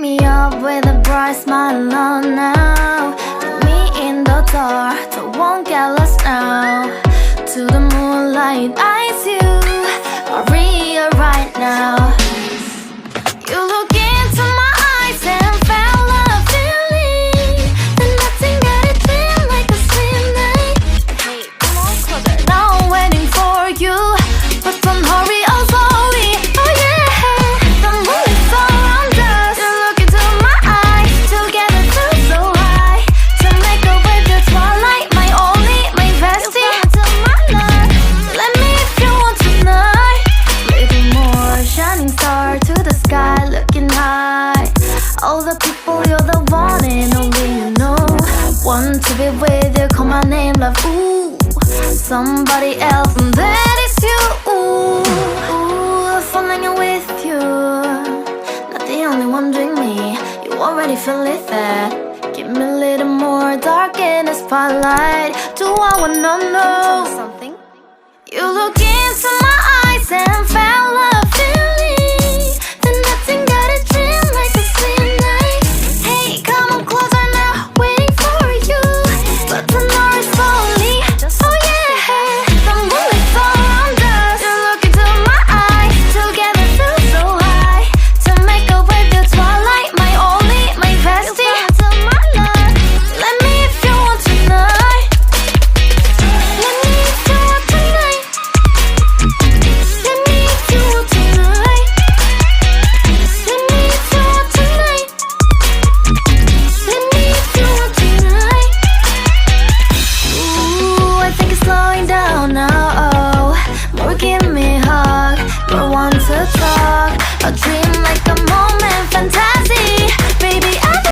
me up with a bright smile on now. Put me in the dark, so won't get lost now. To the moonlight, eyes you, Maria right now. You look into my eyes and felt a feeling that nothing got it feel like a slim night. Hey, come on closer. Now I'm waiting for you, but don't hurry, oh slowly. Oh yeah, the moon is around us. You look into my eyes, together feel so high. To make a way the twilight, my only, my bestie. You into my life, let me if you want tonight. Little more shining star to the sky, looking high. All the people, you're the one and only you know. Want to be with you, call my name, love, ooh. Somebody else, and that is you, ooh. Falling with you, not the only one doing me. You already feel it there. Give me a little more dark in the spotlight. Do I wanna know something? You look into my eyes and felt a feeling that nothing got a dream like a slim night. Hey, come on closer now, waiting for you, but tonight is slowly. Oh yeah, the moon is around us. You look into my eyes, together feel so high. To make a way the twilight, my only, my bestie. You into my life, let me if you want tonight. Let me if you want tonight. Let me if you want tonight. Let me if you want tonight. Let me if you want tonight. Ooh, I think it's slowing down now. Oh, more give me a hug, more want to talk. A dream